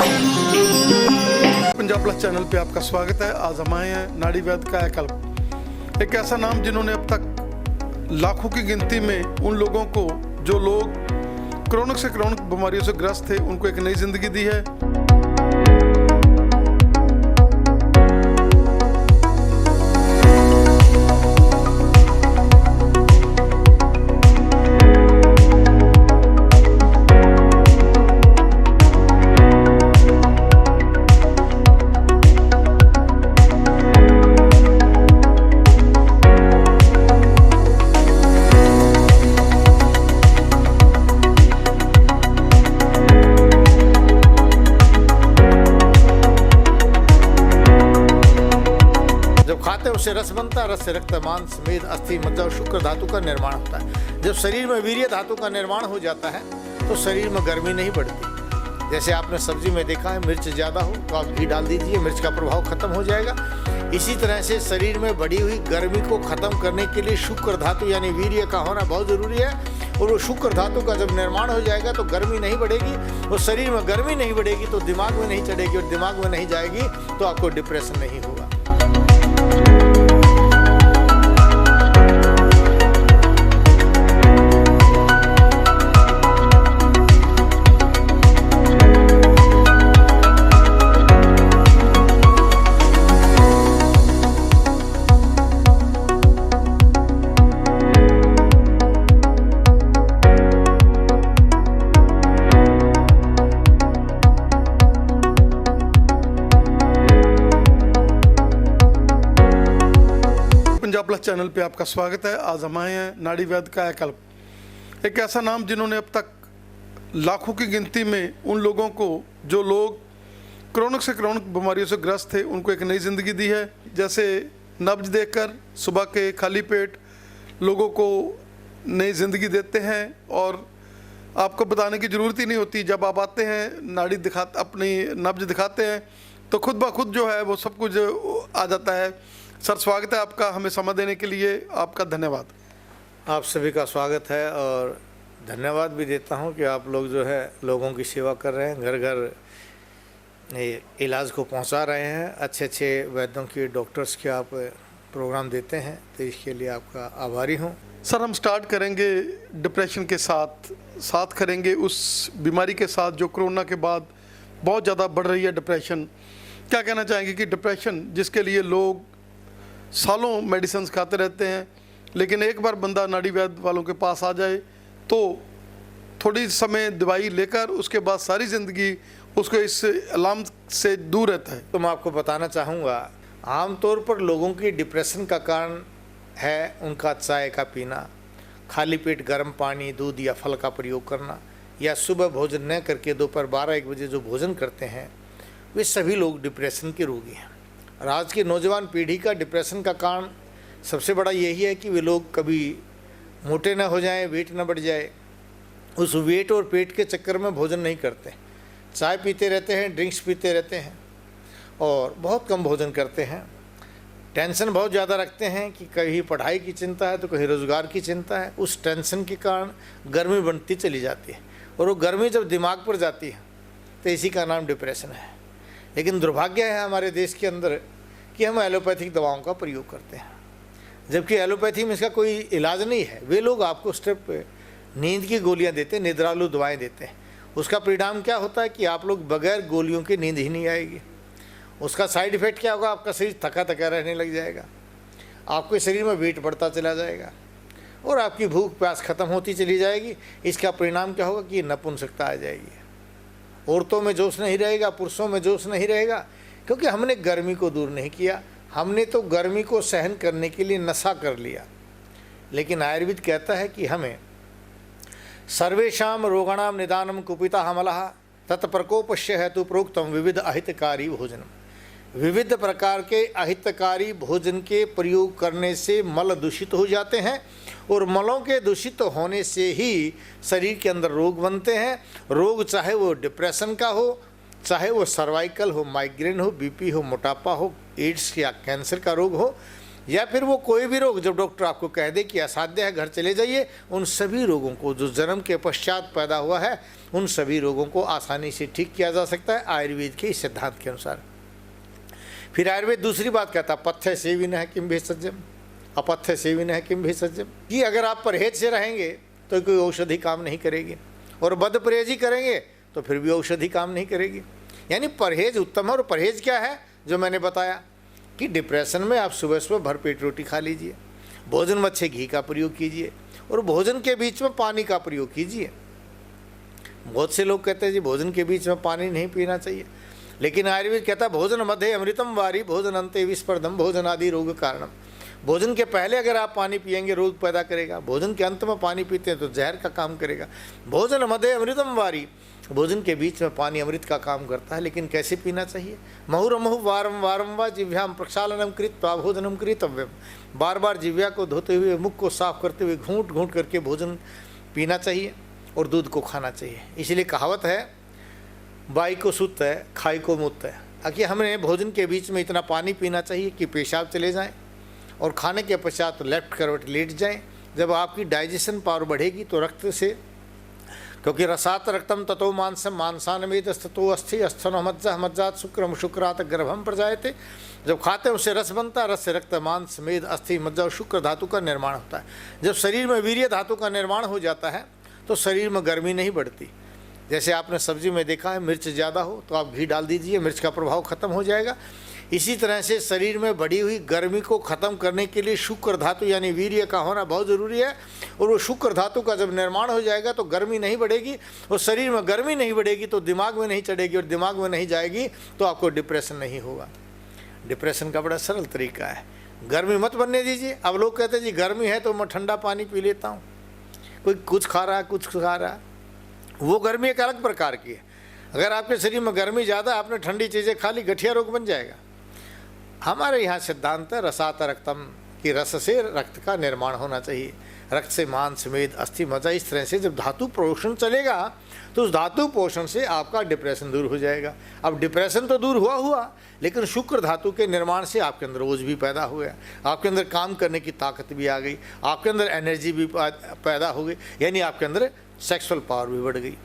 Punjab plus channel पे आपका स्वागत है। आज हम आए हैं नाड़ी वैद्य कायाकल्प, एक ऐसा नाम जिन्होंने अब तक लाखों की गिनती में उन लोगों को, जो लोग क्रोनिक बीमारियों से ग्रस्त थे, उनको एक नई जिंदगी दी है। खाते हैं उससे रस बनता है, रस से रक्त, मांस, मेद, अस्थि, मज्जा और शुक्र धातु का निर्माण होता है। जब शरीर में वीर्य धातु का निर्माण हो जाता है तो शरीर में गर्मी नहीं बढ़ती। जैसे आपने सब्जी में देखा है, मिर्च ज़्यादा हो तो आप घी डाल दीजिए, मिर्च का प्रभाव खत्म हो जाएगा। इसी तरह से शरीर में बढ़ी हुई गर्मी को खत्म करने के लिए शुक्र धातु यानी वीर्य का होना बहुत ज़रूरी है। और वो शुक्र धातु का जब निर्माण हो जाएगा तो गर्मी नहीं बढ़ेगी, और शरीर में गर्मी नहीं बढ़ेगी तो दिमाग में नहीं चढ़ेगी, और दिमाग में नहीं जाएगी तो आपको डिप्रेशन नहीं होगा। पंजाब प्लस चैनल पे आपका स्वागत है। आज हम आए हैं नाड़ी वैद्य कायाकल्प, एक ऐसा नाम जिन्होंने अब तक लाखों की गिनती में उन लोगों को, जो लोग क्रोनिक बीमारियों से ग्रस्त थे, उनको एक नई ज़िंदगी दी है। जैसे नब्ज देकर सुबह के खाली पेट लोगों को नई ज़िंदगी देते हैं, और आपको बताने की ज़रूरत ही नहीं होती। जब आप आते हैं, नाड़ी अपनी नब्ज दिखाते हैं तो खुद ब खुद जो है वो सब कुछ आ जाता है। सर, स्वागत है आपका, हमें समय देने के लिए आपका धन्यवाद। आप सभी का स्वागत है, और धन्यवाद भी देता हूं कि आप लोग जो है लोगों की सेवा कर रहे हैं, घर घर इलाज को पहुंचा रहे हैं, अच्छे वैद्यों की, डॉक्टर्स के आप प्रोग्राम देते हैं, तो इसके लिए आपका आभारी हूं। सर, हम स्टार्ट करेंगे डिप्रेशन के साथ करेंगे उस बीमारी के साथ जो कोरोना के बाद बहुत ज़्यादा बढ़ रही है, डिप्रेशन। क्या कहना चाहेंगे कि डिप्रेशन, जिसके लिए लोग सालों मेडिसिन खाते रहते हैं, लेकिन एक बार बंदा नाड़ी वैद्य वालों के पास आ जाए तो थोड़ी समय दवाई लेकर उसके बाद सारी ज़िंदगी उसको इस अलाम से दूर रहता है। तो मैं आपको बताना चाहूँगा, आमतौर पर लोगों की डिप्रेशन का कारण है उनका चाय का पीना, खाली पेट गर्म पानी, दूध या फल का प्रयोग करना, या सुबह भोजन न करके दोपहर 12-1 बजे जो भोजन करते हैं, वे सभी लोग डिप्रेशन के रोगी हैं। और आज की नौजवान पीढ़ी का डिप्रेशन का कारण सबसे बड़ा यही है कि वे लोग कभी मोटे न हो जाएं, वेट न बढ़ जाए। उस वेट और पेट के चक्कर में भोजन नहीं करते, चाय पीते रहते हैं, ड्रिंक्स पीते रहते हैं, और बहुत कम भोजन करते हैं। टेंशन बहुत ज़्यादा रखते हैं कि कहीं पढ़ाई की चिंता है तो कहीं रोज़गार की चिंता है। उस टेंशन के कारण गर्मी बढ़ती चली जाती है, और वो गर्मी जब दिमाग पर जाती है तो इसी का नाम डिप्रेशन है। लेकिन दुर्भाग्य है हमारे देश के अंदर कि हम एलोपैथिक दवाओं का प्रयोग करते हैं, जबकि एलोपैथी में इसका कोई इलाज नहीं है। वे लोग आपको स्टेप नींद की गोलियां देते हैं, निद्रालु दवाएं देते हैं। उसका परिणाम क्या होता है कि आप लोग बगैर गोलियों के नींद ही नहीं आएगी। उसका साइड इफ़ेक्ट क्या होगा? आपका शरीर थका थका रहने लग जाएगा, आपके शरीर में वेट बढ़ता चला जाएगा, और आपकी भूख प्यास खत्म होती चली जाएगी। इसका परिणाम क्या होगा कि नपुंसकता आ जाएगी। औरतों में जोश नहीं रहेगा, पुरुषों में जोश नहीं रहेगा, क्योंकि हमने गर्मी को दूर नहीं किया। हमने तो गर्मी को सहन करने के लिए नशा कर लिया। लेकिन आयुर्वेद कहता है कि हमें सर्वेषां रोगाणां निदानं कुपिता हमलः तत्प्रकोपस्य हेतु प्रोक्तम विविध अहितकारी भोजनम। विविध प्रकार के अहितकारी भोजन के प्रयोग करने से मल दूषित हो जाते हैं, और मलों के दूषित होने से ही शरीर के अंदर रोग बनते हैं। रोग चाहे वो डिप्रेशन का हो, चाहे वो सर्वाइकल हो, माइग्रेन हो, बीपी हो, मोटापा हो, एड्स या कैंसर का रोग हो, या फिर वो कोई भी रोग जब डॉक्टर आपको कह दे कि असाध्य है, घर चले जाइए, उन सभी रोगों को जो जन्म के पश्चात पैदा हुआ है उन सभी रोगों को आसानी से ठीक किया जा सकता है आयुर्वेद के इस सिद्धांत के अनुसार। फिर आयुर्वेद दूसरी बात कहता है, पथ्य सेविनः किम भेषजम, अपथ्य सेविनः किम भेषजम, कि अगर आप परहेज से रहेंगे तो कोई औषधि काम नहीं करेगी, और बद परहेजी करेंगे तो फिर भी औषधि काम नहीं करेगी। यानी परहेज उत्तम है। और परहेज क्या है, जो मैंने बताया कि डिप्रेशन में आप सुबह सुबह भरपेट रोटी खा लीजिए, भोजन में अच्छे घी का प्रयोग कीजिए, और भोजन के बीच में पानी का प्रयोग कीजिए। बहुत से लोग कहते हैं जी भोजन के बीच में पानी नहीं पीना चाहिए, लेकिन आयुर्वेद कहता है भोजन मध्य अमृतम वारी, भोजन अंते विस्पर्धम, भोजन आदि रोग कारणम। भोजन के पहले अगर आप पानी पिएंगे रोग पैदा करेगा, भोजन के अंत में पानी पीते हैं तो जहर का काम करेगा। भोजन मध्य अमृतम वारी, भोजन के बीच में पानी अमृत का काम करता है, लेकिन कैसे पीना चाहिए। मुहुर्मुहु वारम वारम व जिह्वाम प्रक्षालनम कृत्वा भोजनम कृतव्यम, बार बार जिह्वा को धोते हुए, मुख को साफ करते हुए घूंट घूंट करके भोजन पीना चाहिए और दूध को खाना चाहिए। इसलिए कहावत है, बाई को सुत है खाई को मुत है। आखिर हमें भोजन के बीच में इतना पानी पीना चाहिए कि पेशाब चले जाएं, और खाने के पश्चात लेफ्ट करवट लेट जाएं। जब आपकी डाइजेशन पावर बढ़ेगी तो रक्त से, क्योंकि रसात रक्तम ततो मांसम, मांसानमेद ततो अस्थि, अस्थनो मज्जा, मज्जात शुक्रम, शुक्रात गर्भम प्रजायते। जब खाते हैं उससे रस बनता है, रस से रक्त, मांस, मेद, अस्थि, मज्जा और शुक्र धातु का निर्माण होता है। जब शरीर में वीर्य धातु का निर्माण हो जाता है तो शरीर में गर्मी नहीं बढ़ती। जैसे आपने सब्जी में देखा है, मिर्च ज़्यादा हो तो आप घी डाल दीजिए, मिर्च का प्रभाव खत्म हो जाएगा। इसी तरह से शरीर में बढ़ी हुई गर्मी को खत्म करने के लिए शुक्र धातु यानी वीर्य का होना बहुत ज़रूरी है। और वो शुक्र धातु का जब निर्माण हो जाएगा तो गर्मी नहीं बढ़ेगी, और शरीर में गर्मी नहीं बढ़ेगी तो दिमाग में नहीं चढ़ेगी, और दिमाग में नहीं जाएगी तो आपको डिप्रेशन नहीं होगा। डिप्रेशन का बड़ा सरल तरीका है, गर्मी मत बनने दीजिए। अब लोग कहते हैं जी गर्मी है तो मैं ठंडा पानी पी लेता हूँ, कोई कुछ खा रहा है कुछ खा रहा है, वो गर्मी एक अलग प्रकार की है। अगर आपके शरीर में गर्मी ज़्यादा, आपने ठंडी चीज़ें खा ली, गठिया रोग बन जाएगा। हमारे यहाँ सिद्धांत है रसात रक्तम, कि रस से रक्त का निर्माण होना चाहिए, रक्त से मांस, मेद, अस्थि, मज्जा। इस तरह से जब धातु पोषण चलेगा तो उस धातु पोषण से आपका डिप्रेशन दूर हो जाएगा। अब डिप्रेशन तो दूर हुआ, लेकिन शुक्र धातु के निर्माण से आपके अंदर ओज भी पैदा हो गया, आपके अंदर काम करने की ताकत भी आ गई, आपके अंदर एनर्जी भी पैदा हो गई, यानी आपके अंदर सेक्सुअल पावर भी बढ़ गई।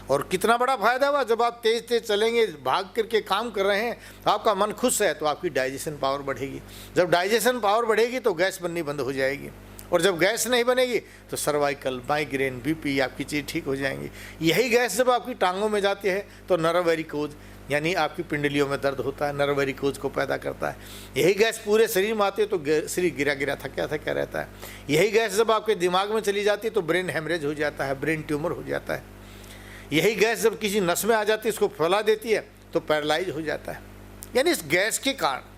और कितना बड़ा फायदा हुआ, जब आप तेज तेज चलेंगे, भाग करके काम कर रहे हैं, आपका मन खुश है तो आपकी डाइजेशन पावर बढ़ेगी। जब डाइजेशन पावर बढ़ेगी तो गैस बननी बंद हो जाएगी, और जब गैस नहीं बनेगी तो सर्वाइकल, माइग्रेन, बीपी आपकी चीज़ ठीक हो जाएंगी। यही गैस जब आपकी टांगों में जाती है तो नर्व वेरिकोज यानी आपकी पिंडलियों में दर्द होता है, नर्व वेरिकोज को पैदा करता है। यही गैस पूरे शरीर में आती है तो शरीर गिरा गिरा थका थका रहता है। यही गैस जब आपके दिमाग में चली जाती है तो ब्रेन हेमरेज हो जाता है, ब्रेन ट्यूमर हो जाता है। यही गैस जब किसी नस में आ जाती है, इसको फैला देती है तो पैरालाइज हो जाता है। यानी इस गैस के कारण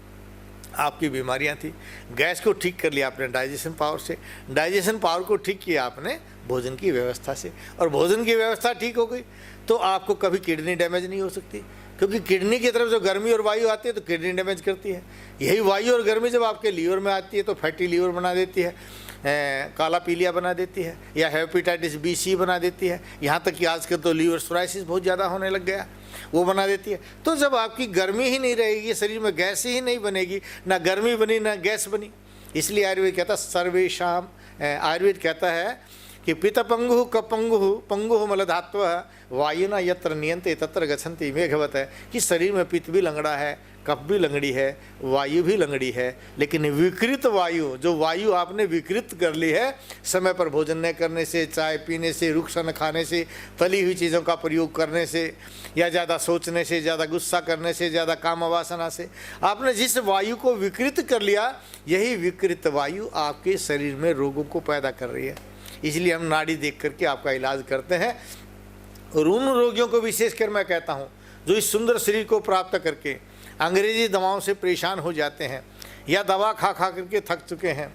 आपकी बीमारियां थी, गैस को ठीक कर लिया आपने डाइजेशन पावर से, डाइजेशन पावर को ठीक किया आपने भोजन की व्यवस्था से, और भोजन की व्यवस्था ठीक हो गई तो आपको कभी किडनी डैमेज नहीं हो सकती, क्योंकि किडनी की तरफ जो गर्मी और वायु आती है तो किडनी डैमेज करती है। यही वायु और गर्मी जब आपके लीवर में आती है तो फैटी लीवर बना देती है, काला पीलिया बना देती है, या हेपेटाइटिस बी सी बना देती है, यहाँ तक कि आजकल तो लीवर सोराइसिस बहुत ज़्यादा होने लग गया, वो बना देती है। तो जब आपकी गर्मी ही नहीं रहेगी, शरीर में गैस ही नहीं बनेगी, ना गर्मी बनी ना गैस बनी, इसलिए आयुर्वेद कहता है सर्वेशाम, आयुर्वेद कहता है कि पित पंगु कपंगु पंगु मलधात्व वायुना यत्र नियंते तत्र गच्छन्ति मेघवत है, कि शरीर में पित्त भी लंगड़ा है, कफ भी लंगड़ी है, वायु भी लंगड़ी है, लेकिन विकृत वायु, जो वायु आपने विकृत कर ली है समय पर भोजन न करने से, चाय पीने से, रुक्ष न खाने से, तली हुई चीज़ों का प्रयोग करने से, या ज़्यादा सोचने से, ज़्यादा गुस्सा करने से, ज़्यादा काम वासना से, आपने जिस वायु को विकृत कर लिया, यही विकृत वायु आपके शरीर में रोगों को पैदा कर रही है। इसलिए हम नाड़ी देख करके आपका इलाज करते हैं। और उन रोगियों को विशेषकर मैं कहता हूँ जो इस सुंदर शरीर को प्राप्त करके अंग्रेजी दवाओं से परेशान हो जाते हैं, या दवा खा खा करके थक चुके हैं,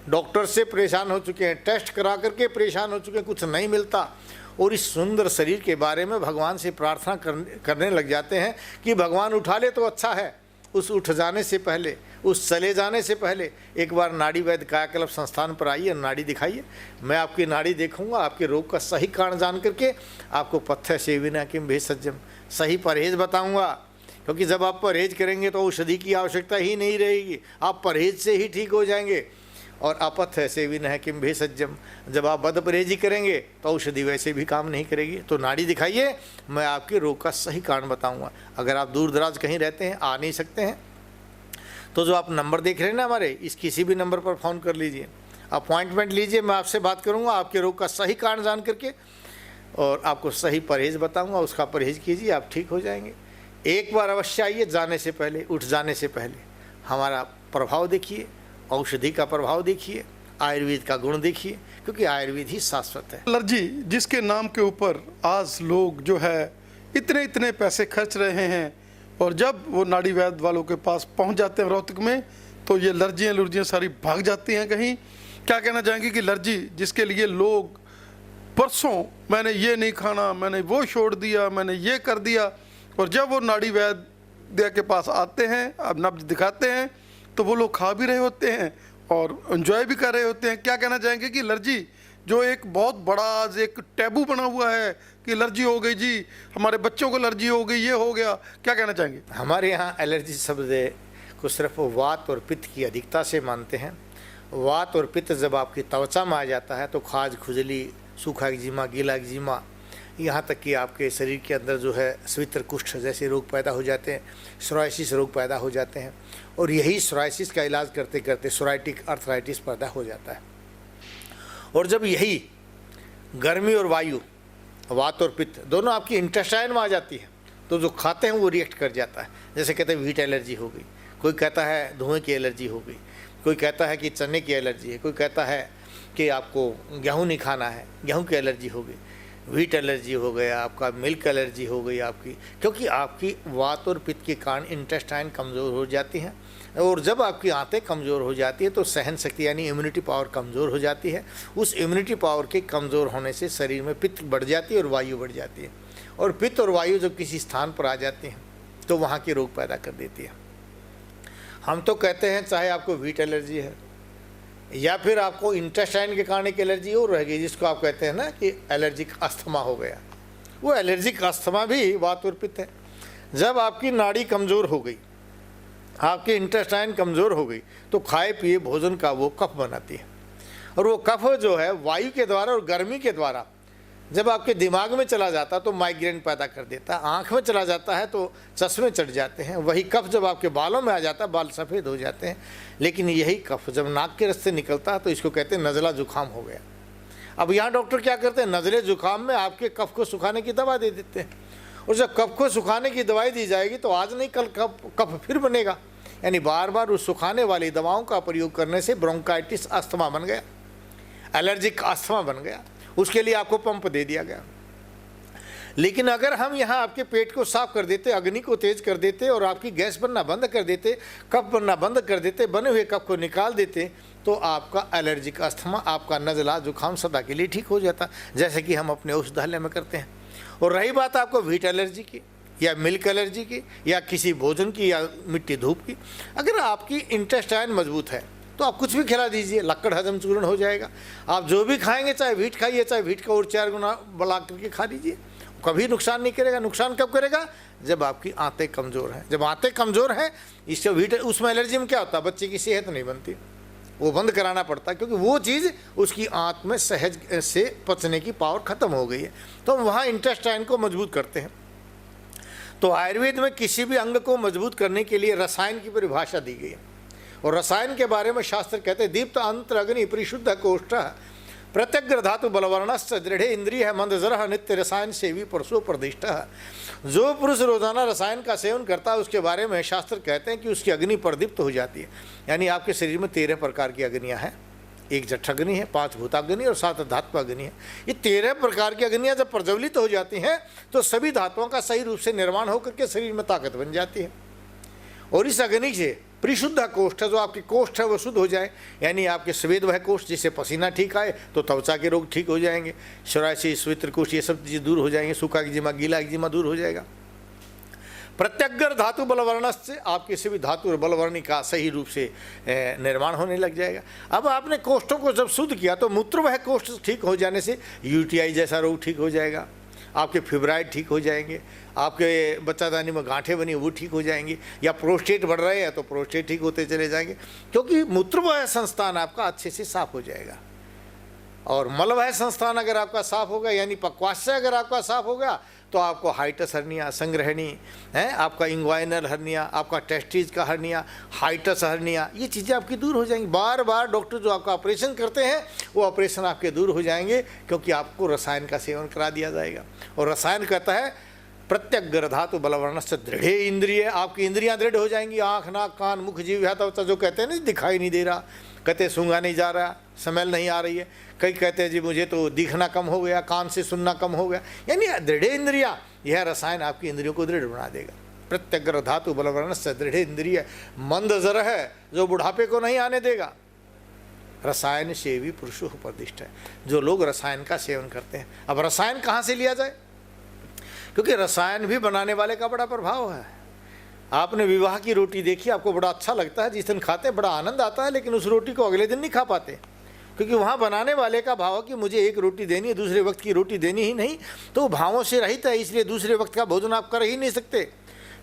डॉक्टर से परेशान हो चुके हैं, टेस्ट करा करके परेशान हो चुके हैं, कुछ नहीं मिलता, और इस सुंदर शरीर के बारे में भगवान से प्रार्थना करने लग जाते हैं कि भगवान उठा ले तो अच्छा है। उस उठ जाने से पहले, उस चले जाने से पहले एक बार नाड़ी वैद्य कायाकल्प संस्थान पर आइए, नाड़ी दिखाइए, मैं आपकी नाड़ी देखूंगा, आपके रोग का सही कारण जान करके आपको पथ्य सेविना किम भेषजम, सही परहेज बताऊंगा, क्योंकि जब आप परहेज करेंगे तो औषधि की आवश्यकता ही नहीं रहेगी, आप परहेज से ही ठीक हो जाएंगे। और अपथ सेविन है किम भेषजम, जब आप बद परहेजी करेंगे तो औषधि वैसे भी काम नहीं करेगी। तो नाड़ी दिखाइए, मैं आपके रोग का सही कारण बताऊंगा। अगर आप दूर दराज कहीं रहते हैं, आ नहीं सकते हैं, तो जो आप नंबर देख रहे हैं ना हमारे, इस किसी भी नंबर पर फ़ोन कर लीजिए, अपॉइंटमेंट लीजिए, मैं आपसे बात करूंगा आपके रोग का सही कारण जान करके, और आपको सही परहेज बताऊंगा, उसका परहेज कीजिए, आप ठीक हो जाएंगे। एक बार अवश्य आइए, जाने से पहले, उठ जाने से पहले। हमारा प्रभाव देखिए, औषधि का प्रभाव देखिए, आयुर्वेद का गुण देखिए, क्योंकि आयुर्वेद ही शाश्वत है। एलर्जी जिसके नाम के ऊपर आज लोग जो है इतने पैसे खर्च रहे हैं, और जब वो नाड़ी वैद्य वालों के पास पहुंच जाते हैं रोहतक में, तो ये एलर्जियाँ सारी भाग जाती हैं कहीं। क्या कहना चाहेंगे कि एलर्जी जिसके लिए लोग परसों मैंने ये नहीं खाना, मैंने वो छोड़ दिया, मैंने ये कर दिया, और जब वो नाड़ी वैद्य के पास आते हैं, अब नब्ज दिखाते हैं, तो वो लोग खा भी रहे होते हैं और एंजॉय भी कर रहे होते हैं। क्या कहना चाहेंगे कि एलर्जी जो एक बहुत बड़ा आज एक टैबू बना हुआ है कि एलर्जी हो गई जी, हमारे बच्चों को एलर्जी हो गई, ये हो गया, क्या कहना चाहेंगे? हमारे यहाँ एलर्जी शब्द को सिर्फ वात और पित्त की अधिकता से मानते हैं। वात और पित्त जब आपकी त्वचा में आ जाता है तो खाज, खुजली, सूखा एक्जिमा, गीला एक्जिमा, यहाँ तक कि आपके शरीर के अंदर जो है स्वित्र कुष्ठ जैसे रोग पैदा हो जाते हैं, सोराइसिस रोग पैदा हो जाते हैं, और यही सोराइसिस का इलाज करते करते सोराइटिक अर्थराइटिस पैदा हो जाता है। और जब यही गर्मी और वायु, वात और पित्त दोनों आपकी इंटेस्टाइन में आ जाती है, तो जो खाते हैं वो रिएक्ट कर जाता है। जैसे कहते हैं वीट एलर्जी हो गई, कोई कहता है धुएं की एलर्जी हो गई, कोई कहता है कि चने की एलर्जी है, कोई कहता है कि आपको गेहूँ नहीं खाना है, गेहूँ की एलर्जी हो गई, वीट एलर्जी हो गया, आपका मिल्क एलर्जी हो गई आपकी, क्योंकि आपकी वात और पित्त के कारण इंटेस्टाइन कमज़ोर हो जाती हैं। और जब आपकी आंतें कमज़ोर हो जाती है तो सहन शक्ति यानी इम्यूनिटी पावर कमज़ोर हो जाती है। उस इम्यूनिटी पावर के कमज़ोर होने से शरीर में पित्त बढ़ जाती है और वायु बढ़ जाती है, और पित्त और वायु जब किसी स्थान पर आ जाती हैं तो वहाँ के रोग पैदा कर देती है। हम तो कहते हैं चाहे आपको वीट एलर्जी है या फिर आपको इंटेस्टाइन के कारण एक एलर्जी और रहेगी, जिसको आप कहते हैं ना कि एलर्जिक अस्थमा हो गया, वो एलर्जिक अस्थमा भी वात और पित्त है। जब आपकी नाड़ी कमज़ोर हो गई, आपकी इंटेस्टाइन कमज़ोर हो गई, तो खाए पिए भोजन का वो कफ बनाती है, और वो कफ जो है वायु के द्वारा और गर्मी के द्वारा जब आपके दिमाग में चला जाता है तो माइग्रेन पैदा कर देता है, आँख में चला जाता है तो चश्मे चढ़ जाते हैं, वही कफ जब आपके बालों में आ जाता है बाल सफ़ेद हो जाते हैं। लेकिन यही कफ जब नाक के रास्ते निकलता है तो इसको कहते हैं नज़ला जुकाम हो गया। अब यहाँ डॉक्टर क्या करते हैं, नज़ले जुकाम में आपके कफ को सुखाने की दवा दे देते हैं, और जब कफ को सुखाने की दवाई दी जाएगी तो आज नहीं कल कफ फिर बनेगा, यानी बार बार उस सुखाने वाली दवाओं का प्रयोग करने से ब्रोंकाइटिस अस्थमा बन गया, एलर्जिक अस्थमा बन गया, उसके लिए आपको पंप दे दिया गया। लेकिन अगर हम यहाँ आपके पेट को साफ कर देते, अग्नि को तेज कर देते और आपकी गैस बनना बंद कर देते, कफ बनना बंद कर देते, बने हुए कफ को निकाल देते, तो आपका एलर्जिक अस्थमा, आपका नज़ला जुकाम सदा के लिए ठीक हो जाता, जैसे कि हम अपने औषधालय में करते हैं। और रही बात आपको वीट एलर्जी की या मिल्क एलर्जी की या किसी भोजन की या मिट्टी धूप की, अगर आपकी इंटेस्टाइन मजबूत है तो आप कुछ भी खिला दीजिए, लक्कड़ हजम चूर्ण हो जाएगा। आप जो भी खाएंगे, चाहे वीट खाइए, चाहे वीट का और 4 गुना बढ़ा करके खा लीजिए, कभी नुकसान नहीं करेगा। नुकसान कब करेगा, जब आपकी आंतें कमज़ोर हैं। जब आंतें कमज़ोर हैं, इससे वीट, उसमें एलर्जी में क्या होता है, बच्चे की सेहत नहीं बनती, वो बंद कराना पड़ता है, क्योंकि वो चीज़ उसकी आंत में सहज से पचने की पावर ख़त्म हो गई है। तो हम वहाँ इंटेस्टाइन को मजबूत करते हैं। तो आयुर्वेद में किसी भी अंग को मजबूत करने के लिए रसायन की परिभाषा दी गई है, और रसायन के बारे में शास्त्र कहते हैं दीप्त अंतर अग्नि परिशुद्ध कोष्ठ प्रत्यग्र धातु बलवर्णश्च दृढ़ इंद्रिय मंदजर नित्य रसायन सेवी परसो प्रदिष्ट। जो पुरुष रोजाना रसायन का सेवन करता है उसके बारे में शास्त्र कहते हैं कि उसकी अग्नि प्रदीप्त हो जाती है। यानी आपके शरीर में 13 प्रकार की अग्नियाँ हैं, 1 जठराग्नि है, 5 भूताग्नि और 7 धात्वाग्नि है। ये 13 प्रकार की अग्नियाँ जब प्रज्वलित हो जाती हैं तो सभी धातुओं का सही रूप से निर्माण होकर के शरीर में ताकत बन जाती है। और इस अग्नि से परिशुद्ध कोष्ठ, जो आपकी कोष्ठ है वो शुद्ध हो जाए, यानी आपके स्वेद वह कोष्ठ जिससे पसीना ठीक आए तो त्वचा के रोग ठीक हो जाएंगे, सोराइसिस, स्वित्र कुष्ठ ये सब चीज़ें दूर हो जाएंगे, सूखा एक्जिमा, गीला एक्जिमा दूर हो जाएगा। प्रत्यग्र धातु बलवर्ण से आप किसी भी धातु और बलवर्णी का सही रूप से निर्माण होने लग जाएगा। अब आपने कोष्ठों को जब शुद्ध किया तो मूत्र वह कोष्ठ ठीक हो जाने से यूटीआई जैसा रोग ठीक हो जाएगा, आपके फिब्राइड ठीक हो जाएंगे, आपके बच्चादानी में गांठें बनी वो ठीक हो जाएंगी, या प्रोस्टेट बढ़ रहे हैं तो प्रोस्टेट ठीक होते चले जाएंगे, क्योंकि मूत्रवाह संस्थान आपका अच्छे से साफ हो जाएगा। और मलवाह संस्थान अगर आपका साफ होगा, यानी पक्वाशय अगर आपका साफ होगा, तो आपको हाइटस हर्निया, संग्रहणी है, आपका इंग्वाइनल हर्निया, आपका टेस्टिस का हर्निया, हाइटस हर्निया, ये चीज़ें आपकी दूर हो जाएंगी। बार बार डॉक्टर जो आपका ऑपरेशन करते हैं वो ऑपरेशन आपके दूर हो जाएंगे, क्योंकि आपको रसायन का सेवन करा दिया जाएगा। और रसायन कहता है प्रत्यग्र धातु बलवर्णस्य दृढ़े इंद्रिय, आपकी इंद्रियां दृढ़ हो जाएंगी। आँख, नाक, कान, मुख, जीभ, त्वचा, जो कहते हैं ना दिखाई नहीं दे रहा, कहते सूंघा नहीं जा रहा, स्मेल नहीं आ रही है, कई कहते हैं जी मुझे तो दिखना कम हो गया, कान से सुनना कम हो गया, यानी दृढ़ इंद्रिया, यह रसायन आपकी इंद्रियों को दृढ़ बना देगा। प्रत्यग्र धातु बलवर्णस्य दृढ़ इंद्रिय मंद जर है, जो बुढ़ापे को नहीं आने देगा। रसायन सेवी पुरुषो उपदिष्ट है, जो लोग रसायन का सेवन करते हैं। अब रसायन कहाँ से लिया जाए, क्योंकि रसायन भी बनाने वाले का बड़ा प्रभाव है। आपने विवाह की रोटी देखी, आपको बड़ा अच्छा लगता है, जिस दिन खाते हैं बड़ा आनंद आता है, लेकिन उस रोटी को अगले दिन नहीं खा पाते, क्योंकि वहाँ बनाने वाले का भाव कि मुझे एक रोटी देनी है, दूसरे वक्त की रोटी देनी ही नहीं, तो भावों से रहित है, इसलिए दूसरे वक्त का भोजन आप कर ही नहीं सकते।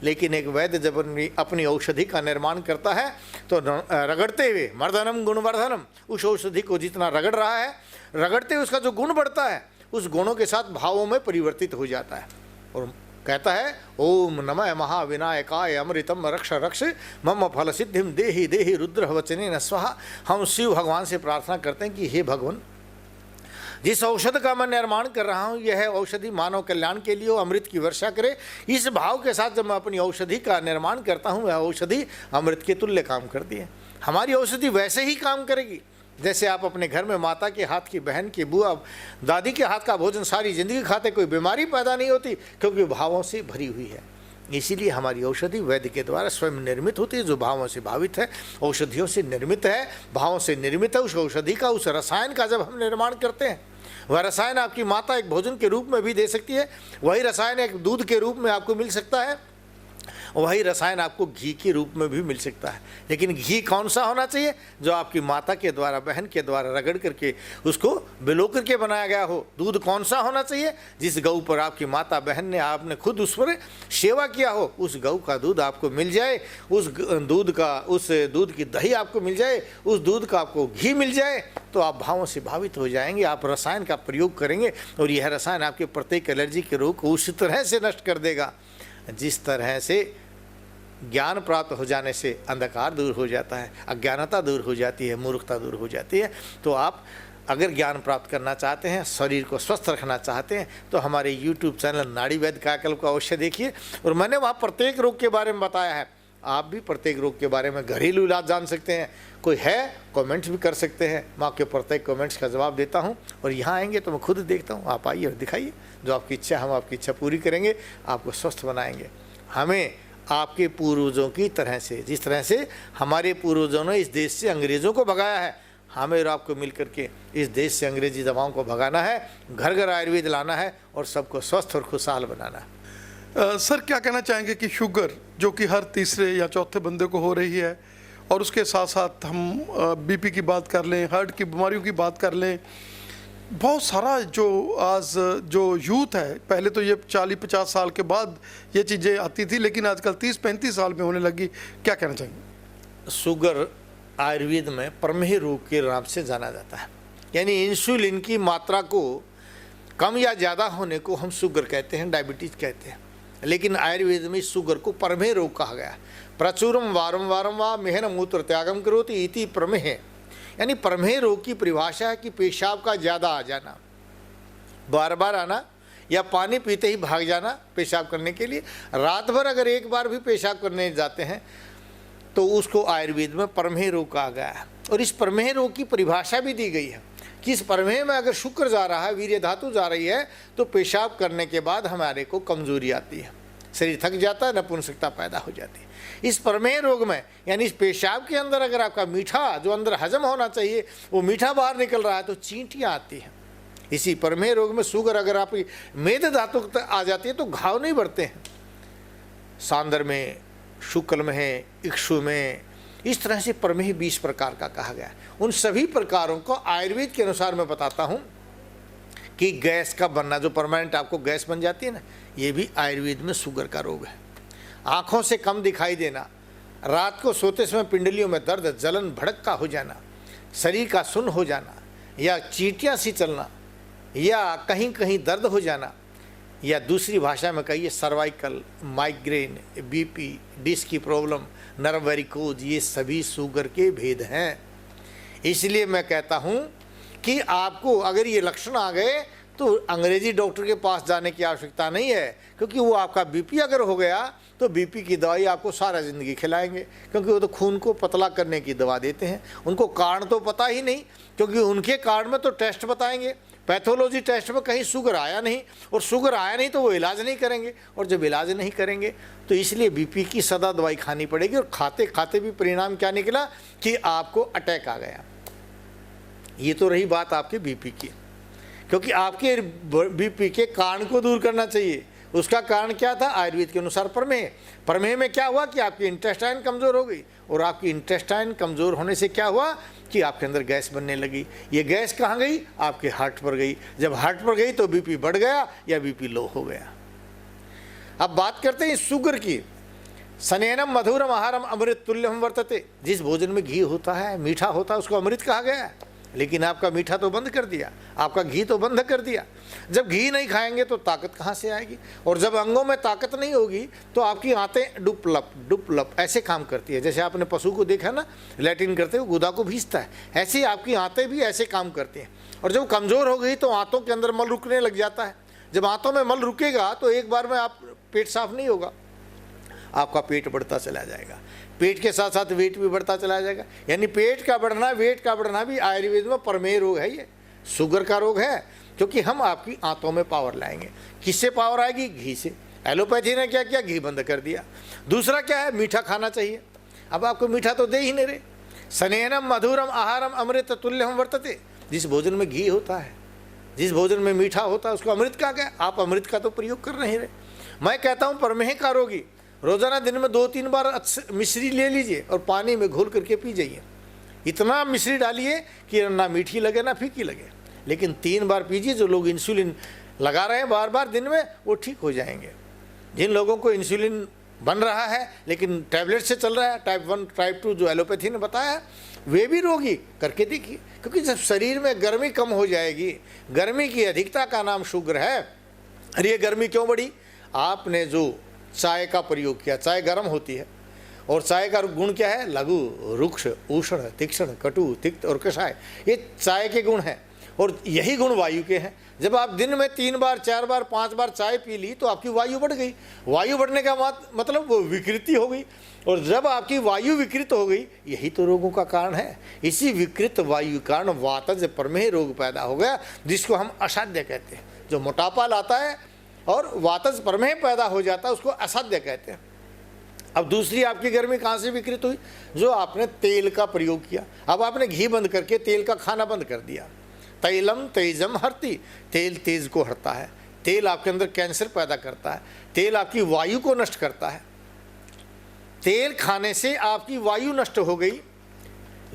लेकिन एक वैद्य जब अपनी औषधि का निर्माण करता है तो रगड़ते हुए मर्दनम गुणवर्धनम, उस औषधि को जितना रगड़ रहा है, रगड़ते हुए उसका जो गुण बढ़ता है, उस गुणों के साथ भावों में परिवर्तित हो जाता है। और कहता है ओम नमः महाविनायकाय अमृतम रक्ष रक्ष मम फल सिद्धिम देहि देहि रुद्र वचने न स्वाहा। हम शिव भगवान से प्रार्थना करते हैं कि हे भगवान, जिस औषध का मैं निर्माण कर रहा हूँ, यह औषधि मानव कल्याण के लिए अमृत की वर्षा करे। इस भाव के साथ जब मैं अपनी औषधि का निर्माण करता हूँ, वह औषधि अमृत के तुल्य काम करती है। हमारी औषधि वैसे ही काम करेगी जैसे आप अपने घर में माता के हाथ की, बहन की, बुआ, दादी के हाथ का भोजन सारी जिंदगी खाते, कोई बीमारी पैदा नहीं होती, क्योंकि भावों से भरी हुई है। इसीलिए हमारी औषधि वैद्य के द्वारा स्वयं निर्मित होती है, जो भावों से भावित है, औषधियों से निर्मित है, भावों से निर्मित है। उस औषधि का, उस रसायन का जब हम निर्माण करते हैं, वह रसायन आपकी माता एक भोजन के रूप में भी दे सकती है, वही रसायन एक दूध के रूप में आपको मिल सकता है, वही रसायन आपको घी के रूप में भी मिल सकता है। लेकिन घी कौन सा होना चाहिए, जो आपकी माता के द्वारा, बहन के द्वारा रगड़ करके उसको बिलो करके बनाया गया हो। दूध कौन सा होना चाहिए, जिस गऊ पर आपकी माता बहन ने, आपने खुद उस पर सेवा किया हो, उस गऊ का दूध आपको मिल जाए, उस दूध की दही आपको मिल जाए, उस दूध का आपको घी मिल जाए, तो आप भावों से भावित हो जाएंगे। आप रसायन का प्रयोग करेंगे और यह रसायन आपके प्रत्येक एलर्जी के रोग को उस तरह से नष्ट कर देगा जिस तरह से ज्ञान प्राप्त हो जाने से अंधकार दूर हो जाता है, अज्ञानता दूर हो जाती है, मूर्खता दूर हो जाती है। तो आप अगर ज्ञान प्राप्त करना चाहते हैं, शरीर को स्वस्थ रखना चाहते हैं, तो हमारे YouTube चैनल नाड़ी वैद्य कायाकल्प को अवश्य देखिए। और मैंने वहाँ प्रत्येक रोग के बारे में बताया है, आप भी प्रत्येक रोग के बारे में घरेलू इलाज जान सकते हैं। कोई है कमेंट्स भी कर सकते हैं, मैं आपके प्रत्येक कमेंट्स का जवाब देता हूँ। और यहाँ आएंगे तो मैं खुद देखता हूँ, आप आइए और दिखाइए, जो आपकी इच्छा, हम आपकी इच्छा पूरी करेंगे, आपको स्वस्थ बनाएंगे। हमें आपके पूर्वजों की तरह से, जिस तरह से हमारे पूर्वजों ने इस देश से अंग्रेज़ों को भगाया है, हमें और आपको मिल करके इस देश से अंग्रेजी दवाओं को भगाना है, घर घर आयुर्वेद लाना है और सबको स्वस्थ और खुशहाल बनाना है। सर क्या कहना चाहेंगे कि शुगर जो कि हर तीसरे या चौथे बंदे को हो रही है, और उसके साथ साथ हम बीपी की बात कर लें, हार्ट की बीमारियों की बात कर लें, बहुत सारा जो आज जो यूथ है, पहले तो ये 40-50 साल के बाद ये चीज़ें आती थी, लेकिन आजकल 30-35 साल में होने लगी, क्या कहना चाहेंगे? शुगर आयुर्वेद में प्रमेह रोग के नाम से जाना जाता है, यानी इंसुलिन की मात्रा को कम या ज़्यादा होने को हम शुगर कहते हैं, डायबिटीज़ कहते हैं। लेकिन आयुर्वेद में शुगर को प्रमेह रोग कहा गया। प्रचुरम वारम वारम वा मेहन मूत्र त्यागम करोति इति प्रमेह, यानी प्रमेह रोग की परिभाषा है कि पेशाब का ज़्यादा आ जाना, बार बार आना, या पानी पीते ही भाग जाना पेशाब करने के लिए। रात भर अगर एक बार भी पेशाब करने जाते हैं तो उसको आयुर्वेद में प्रमेह रोग कहा गया है। और इस प्रमेह रोग की परिभाषा भी दी गई है कि इस प्रमेह में अगर शुक्र जा रहा है, वीर्य धातु जा रही है, तो पेशाब करने के बाद हमारे को कमजोरी आती है, शरीर थक जाता है, नपुंसकता पैदा हो जाती है। इस प्रमेह रोग में, यानी इस पेशाब के अंदर अगर आपका मीठा जो अंदर हजम होना चाहिए वो मीठा बाहर निकल रहा है तो चींटियाँ आती हैं। इसी प्रमेह रोग में शुगर अगर आपकी मेद धातु आ जाती है तो घाव नहीं बढ़ते हैं, सांदर में, शुक्ल में है, इक्षु में, इस तरह से प्रमेह 20 प्रकार का कहा गया है। उन सभी प्रकारों को आयुर्वेद के अनुसार मैं बताता हूँ कि गैस का बनना, जो परमानेंट आपको गैस बन जाती है ना, ये भी आयुर्वेद में शुगर का रोग है। आँखों से कम दिखाई देना, रात को सोते समय पिंडलियों में दर्द, जलन, भड़क का हो जाना, शरीर का सुन्न हो जाना, या चींटियाँ सी चलना, या कहीं कहीं दर्द हो जाना, या दूसरी भाषा में कहिए सर्वाइकल, माइग्रेन, बीपी, डिस्क की प्रॉब्लम, नर्व वेरिकोज, ये सभी शुगर के भेद हैं। इसलिए मैं कहता हूँ कि आपको अगर ये लक्षण आ गए तो अंग्रेजी डॉक्टर के पास जाने की आवश्यकता नहीं है, क्योंकि वो आपका बीपी अगर हो गया तो बीपी की दवाई आपको सारा ज़िंदगी खिलाएंगे, क्योंकि वो तो खून को पतला करने की दवा देते हैं। उनको कारण तो पता ही नहीं, क्योंकि उनके कारण में तो टेस्ट बताएंगे, पैथोलॉजी टेस्ट में कहीं शुगर आया नहीं, और शुगर आया नहीं तो वो इलाज नहीं करेंगे, और जब इलाज नहीं करेंगे तो इसलिए बीपी की सदा दवाई खानी पड़ेगी। और खाते खाते भी परिणाम क्या निकला कि आपको अटैक आ गया। ये तो रही बात आपके बीपी की, क्योंकि आपके बीपी के कारण को दूर करना चाहिए। उसका कारण क्या था? आयुर्वेद के अनुसार प्रमेह। प्रमेह में क्या हुआ कि आपकी इंटेस्टाइन कमज़ोर हो गई, और आपकी इंटेस्टाइन कमज़ोर होने से क्या हुआ कि आपके अंदर गैस बनने लगी। ये गैस कहाँ गई? आपके हार्ट पर गई। जब हार्ट पर गई तो बीपी बढ़ गया या बीपी लो हो गया। अब बात करते हैं शुगर की। सनेनम मधुरम आहारम अमृत तुल्यम वर्तते। जिस भोजन में घी होता है, मीठा होता है, उसको अमृत कहा गया है। लेकिन आपका मीठा तो बंद कर दिया, आपका घी तो बंद कर दिया। जब घी नहीं खाएंगे तो ताकत कहाँ से आएगी? और जब अंगों में ताकत नहीं होगी तो आपकी आंतें डुप लप ऐसे काम करती है। जैसे आपने पशु को देखा ना, लैट्रिन करते हुए गुदा को भींचता है, ऐसे ही आपकी आंतें भी ऐसे काम करती हैं। और जब कमज़ोर हो गई तो आंतों के अंदर मल रुकने लग जाता है। जब आंतों में मल रुकेगा तो एक बार में आप पेट साफ नहीं होगा, आपका पेट बढ़ता चला जाएगा। पेट के साथ साथ वेट भी बढ़ता चला जाएगा। यानी पेट का बढ़ना, वेट का बढ़ना भी आयुर्वेद में प्रमेह रोग है, ये शुगर का रोग है। क्योंकि हम आपकी आंतों में पावर लाएंगे। किससे पावर आएगी? घी से। एलोपैथी ने क्या किया? घी बंद कर दिया। दूसरा क्या है? मीठा खाना चाहिए। अब आपको मीठा तो दे ही नहीं रहे। सनेनम मधुरम आहारम अमृत तुल्यम वर्तते। जिस भोजन में घी होता है, जिस भोजन में मीठा होता है, उसको अमृत कहा गया। आप अमृत का तो प्रयोग कर नहीं रहे। मैं कहता हूँ प्रमेह का रोगी रोजाना दिन में 2-3 बार मिश्री ले लीजिए और पानी में घोल करके पी जाइए। इतना मिश्री डालिए कि ना मीठी लगे ना फीकी लगे, लेकिन 3 बार पीजिए। जो लोग इंसुलिन लगा रहे हैं बार बार दिन में, वो ठीक हो जाएंगे। जिन लोगों को इंसुलिन बन रहा है लेकिन टैबलेट से चल रहा है, टाइप 1 टाइप 2 जो एलोपैथी ने बताया है, वे भी रोगी करके देखिए। क्योंकि जब शरीर में गर्मी कम हो जाएगी, गर्मी की अधिकता का नाम शुगर है। अरे ये गर्मी क्यों बढ़ी? आपने जो चाय का प्रयोग किया। चाय गर्म होती है, और चाय का गुण क्या है? लघु, रुक्ष, उष्ण, तीक्ष्ण, कटु, तिक्त और कषाय। ये चाय के गुण हैं, और यही गुण वायु के हैं। जब आप दिन में 3 बार 4 बार 5 बार चाय पी ली तो आपकी वायु बढ़ गई। वायु बढ़ने का मतलब वो विकृति हो गई, और जब आपकी वायु विकृत हो गई, यही तो रोगों का कारण है। इसी विकृत वायु के कारण वातज प्रमेह रोग पैदा हो गया, जिसको हम असाध्य कहते हैं। जो मोटापा लाता है और वातज प्रमेह पैदा हो जाता है, उसको असाध्य कहते हैं। अब दूसरी आपकी गर्मी कहाँ से विकृत हुई? जो आपने तेल का प्रयोग किया। अब आपने घी बंद करके तेल का खाना बंद कर दिया। तैलम तेजम हरती। तेल तेज को हरता है। तेल आपके अंदर कैंसर पैदा करता है। तेल आपकी वायु को नष्ट करता है। तेल खाने से आपकी वायु नष्ट हो गई,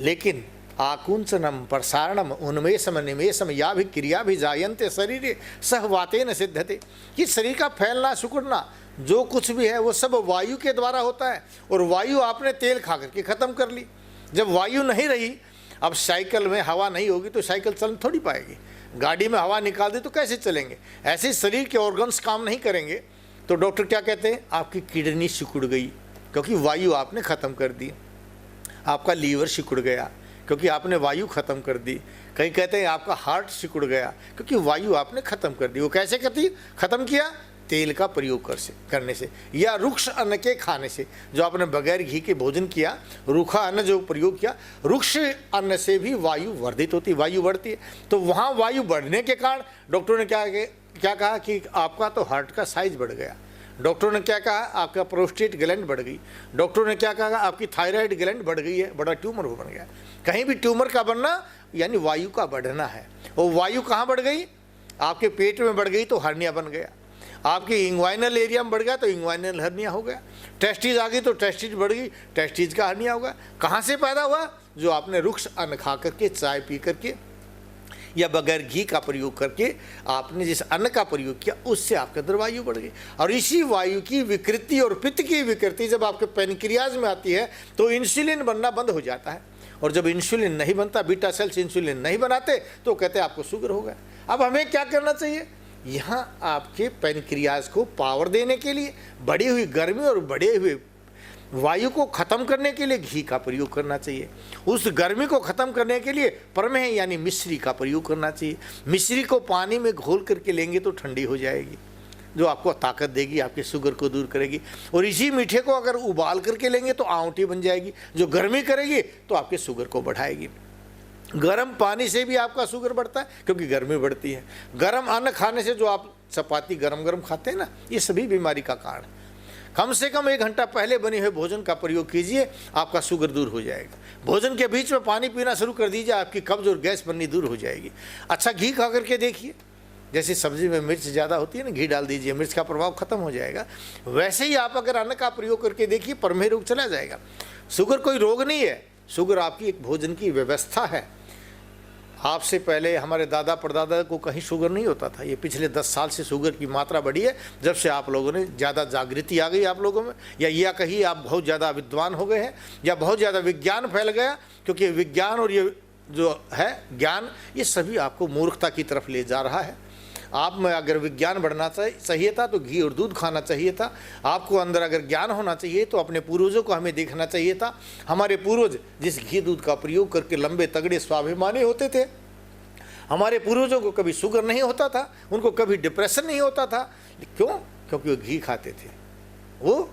लेकिन आकुंचनम प्रसारणम उन्मेषम निमेषम या भी क्रिया भी जायन्ते शरीरे सहवातेन सिद्धते। कि शरीर का फैलना सिकुड़ना जो कुछ भी है वो सब वायु के द्वारा होता है, और वायु आपने तेल खा करके ख़त्म कर ली। जब वायु नहीं रही, अब साइकिल में हवा नहीं होगी तो साइकिल चल थोड़ी पाएगी। गाड़ी में हवा निकाल दी तो कैसे चलेंगे? ऐसे शरीर के ऑर्गन्स काम नहीं करेंगे। तो डॉक्टर क्या कहते हैं? आपकी किडनी सिकुड़ गई, क्योंकि वायु आपने ख़त्म कर दी। आपका लीवर सिकुड़ गया, क्योंकि आपने वायु खत्म कर दी। कहीं कहते हैं आपका हार्ट सिकुड़ गया, क्योंकि वायु आपने खत्म कर दी। वो कैसे खत्म किया? तेल का प्रयोग करने से, या रुक्ष अन्न के खाने से। जो आपने बगैर घी के भोजन किया, रूखा अन्न जो प्रयोग किया, रुक्ष अन्न से भी वायु वर्धित होती, वायु बढ़ती है। तो वहाँ वायु बढ़ने के कारण डॉक्टरों ने क्या कहा कि आपका तो हार्ट का साइज बढ़ गया। डॉक्टरों ने क्या कहा? आपका प्रोस्टेट ग्लैंड बढ़ गई। डॉक्टरों ने क्या कहा? आपकी थायराइड ग्लैंड बढ़ गई है, बड़ा ट्यूमर बन गया। कहीं भी ट्यूमर का बनना यानी वायु का बढ़ना है। और वायु कहाँ बढ़ गई? आपके पेट में बढ़ गई तो हर्निया बन गया। आपके इंग्वाइनल एरिया में बढ़ गया तो इंग्वाइनल हर्निया हो गया। टेस्टिज आ गई तो टेस्टिज बढ़ गई, टेस्टिज का हर्निया होगा। कहाँ से पैदा हुआ? जो आपने रुक्ष अन्न खा करके, चाय पी करके, या बगैर घी का प्रयोग करके आपने जिस अन्न का प्रयोग किया उससे आपके अंदर वायु बढ़ गई। और इसी वायु की विकृति और पित्त की विकृति जब आपके पैनक्रियाज में आती है तो इंसुलिन बनना बंद हो जाता है, और जब इंसुलिन नहीं बनता, बीटा सेल्स इंसुलिन नहीं बनाते, तो कहते हैं आपको शुगर हो गया। अब हमें क्या करना चाहिए? यहाँ आपके पैनक्रियाज को पावर देने के लिए, बढ़ी हुई गर्मी और बढ़े हुए वायु को खत्म करने के लिए घी का प्रयोग करना चाहिए। उस गर्मी को खत्म करने के लिए प्रमेह यानी मिश्री का प्रयोग करना चाहिए। मिश्री को पानी में घोल करके लेंगे तो ठंडी हो जाएगी, जो आपको ताकत देगी, आपके शुगर को दूर करेगी। और इसी मीठे को अगर उबाल करके लेंगे तो आंवटी बन जाएगी, जो गर्मी करेगी तो आपके शुगर को बढ़ाएगी। गर्म पानी से भी आपका शुगर बढ़ता है क्योंकि गर्मी बढ़ती है। गर्म अन्न खाने से, जो आप चपाती गरम गरम खाते हैं ना, ये सभी बीमारी का कारण है। कम से कम 1 घंटा पहले बने हुए भोजन का प्रयोग कीजिए, आपका शुगर दूर हो जाएगा। भोजन के बीच में पानी पीना शुरू कर दीजिए, आपकी कब्ज और गैस बननी दूर हो जाएगी। अच्छा, घी खा करके देखिए, जैसे सब्जी में मिर्च ज़्यादा होती है ना, घी डाल दीजिए, मिर्च का प्रभाव खत्म हो जाएगा। वैसे ही आप अगर अन्न का प्रयोग करके देखिए, प्रमेह रोग चला जाएगा। शुगर कोई रोग नहीं है, शुगर आपकी एक भोजन की व्यवस्था है। आपसे पहले हमारे दादा परदादा को कहीं शुगर नहीं होता था। ये पिछले 10 साल से शुगर की मात्रा बढ़ी है, जब से आप लोगों ने ज़्यादा जागृति आ गई आप लोगों में, या कहीं आप बहुत ज़्यादा विद्वान हो गए हैं, या बहुत ज़्यादा विज्ञान फैल गया। क्योंकि विज्ञान और ये जो है ज्ञान, ये सभी आपको मूर्खता की तरफ ले जा रहा है। आप में अगर विज्ञान बढ़ना चाहिए था तो घी और दूध खाना चाहिए था। आपको अंदर अगर ज्ञान होना चाहिए तो अपने पूर्वजों को हमें देखना चाहिए था। हमारे पूर्वज जिस घी दूध का प्रयोग करके लंबे तगड़े स्वाभिमानी होते थे, हमारे पूर्वजों को कभी शुगर नहीं होता था, उनको कभी डिप्रेशन नहीं होता था। क्यों? क्योंकि वो घी खाते थे, वो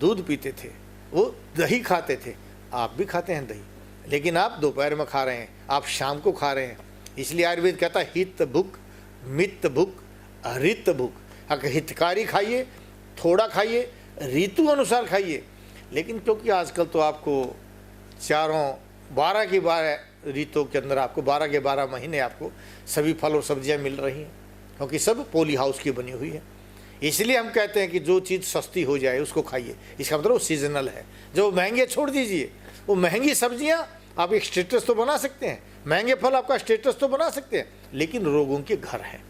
दूध पीते थे, वो दही खाते थे। आप भी खाते हैं दही, लेकिन आप दोपहर में खा रहे हैं, आप शाम को खा रहे हैं। इसलिए आयुर्वेद कहता है हित भुक मित भुक हरित भुक। अगर हितकारी खाइए, थोड़ा खाइए, ऋतु अनुसार खाइए। लेकिन क्योंकि आजकल तो आपको 12 की 12 ऋतुओं के अंदर आपको 12 के 12 महीने आपको सभी फल और सब्जियां मिल रही हैं, क्योंकि सब पॉली हाउस की बनी हुई है। इसलिए हम कहते हैं कि जो चीज़ सस्ती हो जाए उसको खाइए। इसका मतलब वो सीजनल है। जो महंगे छोड़ दीजिए, वो महंगी सब्जियां आप एक स्टेटस तो बना सकते हैं, महंगे फल आपका स्टेटस तो बना सकते हैं, लेकिन रोगों के घर हैं।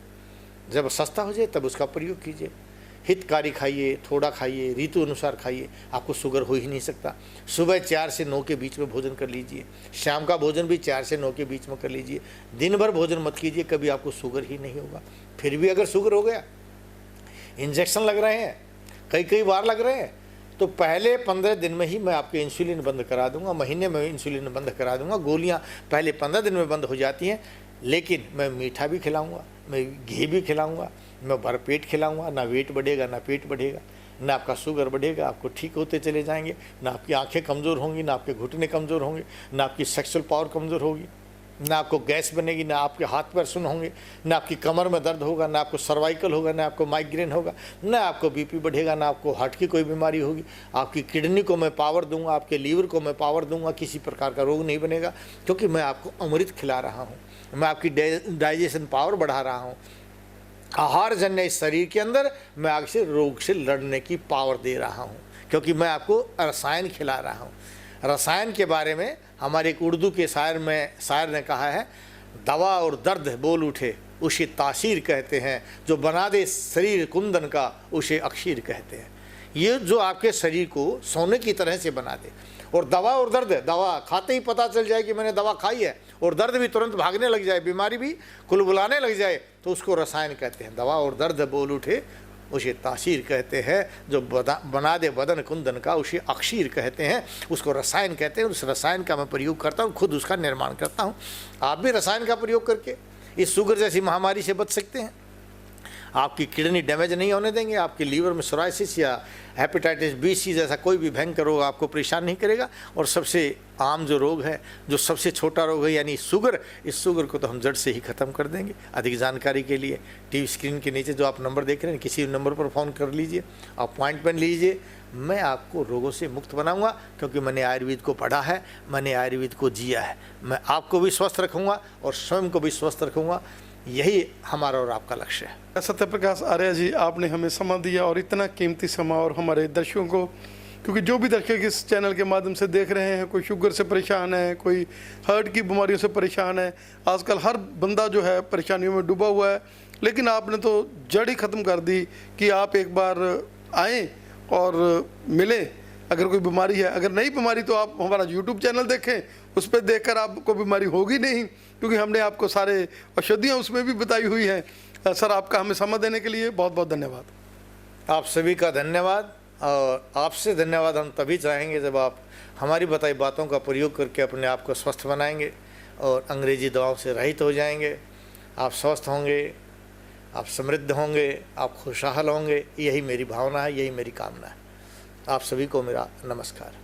जब सस्ता हो जाए तब उसका प्रयोग कीजिए। हितकारी खाइए, थोड़ा खाइए, ऋतु अनुसार खाइए, आपको शुगर हो ही नहीं सकता। सुबह 4 से 9 के बीच में भोजन कर लीजिए, शाम का भोजन भी 4 से 9 के बीच में कर लीजिए। दिन भर भोजन मत कीजिए, कभी आपको शुगर ही नहीं होगा। फिर भी अगर शुगर हो गया, इंजेक्शन लग रहे हैं, कई बार लग रहे हैं, तो पहले 15 दिन में ही मैं आपके इंसुलिन बंद करा दूंगा, महीने में इंसुलिन बंद करा दूंगा। गोलियां पहले 15 दिन में बंद हो जाती हैं, लेकिन मैं मीठा भी खिलाऊंगा, मैं घी भी खिलाऊंगा, मैं भरपेट खिलाऊंगा। ना वेट बढ़ेगा, ना पेट बढ़ेगा, ना आपका शुगर बढ़ेगा, आपको ठीक होते चले जाएंगे। ना आपकी आंखें कमज़ोर होंगी, ना आपके घुटने कमज़ोर होंगे, ना आपकी सेक्सुअल पावर कमज़ोर होगी, ना आपको गैस बनेगी, ना आपके हाथ पैर सुन्न होंगे, ना आपकी कमर में दर्द होगा, ना आपको सर्वाइकल होगा, ना आपको माइग्रेन होगा, ना आपको बीपी बढ़ेगा, ना आपको हार्ट की कोई बीमारी होगी। आपकी किडनी को मैं पावर दूंगा, आपके लीवर को मैं पावर दूंगा, किसी प्रकार का रोग नहीं बनेगा, क्योंकि मैं आपको अमृत खिला रहा हूँ। मैं आपकी डाइजेशन पावर बढ़ा रहा हूँ। आहार जन्य इस शरीर के अंदर मैं आपसे रोग से लड़ने की पावर दे रहा हूँ, क्योंकि मैं आपको रसायन खिला रहा हूँ। रसायन के बारे में हमारे एक उर्दू के शायर ने कहा है, दवा और दर्द बोल उठे उसे तासीर कहते हैं, जो बना दे शरीर कुंदन का उसे अक्षीर कहते हैं। ये जो आपके शरीर को सोने की तरह से बना दे। और दवा और दर्द, दवा खाते ही पता चल जाए कि मैंने दवा खाई है, और दर्द भी तुरंत भागने लग जाए, बीमारी भी कुलबुलाने लग जाए, तो उसको रसायन कहते हैं। दवा और दर्द बोल उठे उसे तासीर कहते हैं, जो बना दे बदन कुंदन का उसे अक्षीर कहते हैं, उसको रसायन कहते हैं। उस रसायन का मैं प्रयोग करता हूँ, खुद उसका निर्माण करता हूँ। आप भी रसायन का प्रयोग करके इस शुगर जैसी महामारी से बच सकते हैं। आपकी किडनी डैमेज नहीं होने देंगे, आपके लीवर में सोराइसिस या हेपेटाइटिस बी सी जैसा कोई भी भयंकर रोग आपको परेशान नहीं करेगा। और सबसे आम जो रोग है, जो सबसे छोटा रोग है यानी शुगर, इस शुगर को तो हम जड़ से ही ख़त्म कर देंगे। अधिक जानकारी के लिए टीवी स्क्रीन के नीचे जो आप नंबर देख रहे हैं, किसी नंबर पर फ़ोन कर लीजिए, अपॉइंटमेंट लीजिए। मैं आपको रोगों से मुक्त बनाऊंगा, क्योंकि मैंने आयुर्वेद को पढ़ा है, मैंने आयुर्वेद को जिया है। मैं आपको भी स्वस्थ रखूँगा और स्वयं को भी स्वस्थ रखूँगा। यही हमारा और आपका लक्ष्य है। सत्यप्रकाश आर्य जी, आपने हमें समय दिया और इतना कीमती समय, और हमारे दर्शकों को क्योंकि जो भी दर्शक इस चैनल के माध्यम से देख रहे हैं, कोई शुगर से परेशान है, कोई हार्ट की बीमारियों से परेशान है, आजकल हर बंदा जो है परेशानियों में डूबा हुआ है, लेकिन आपने तो जड़ ही ख़त्म कर दी कि आप एक बार आएँ और मिलें। अगर कोई बीमारी है, अगर नई बीमारी, तो आप हमारा यूट्यूब चैनल देखें, उस पर देखकर आपको बीमारी होगी नहीं, क्योंकि हमने आपको सारे औषधियाँ उसमें भी बताई हुई हैं। सर, आपका हमें समय देने के लिए बहुत बहुत धन्यवाद। आप सभी का धन्यवाद, और आपसे धन्यवाद हम तभी चाहेंगे जब आप हमारी बताई बातों का प्रयोग करके अपने आप को स्वस्थ बनाएंगे और अंग्रेजी दवाओं से रहित हो जाएंगे। आप स्वस्थ होंगे, आप समृद्ध होंगे, आप खुशहाल होंगे, यही मेरी भावना है, यही मेरी कामना है। आप सभी को मेरा नमस्कार।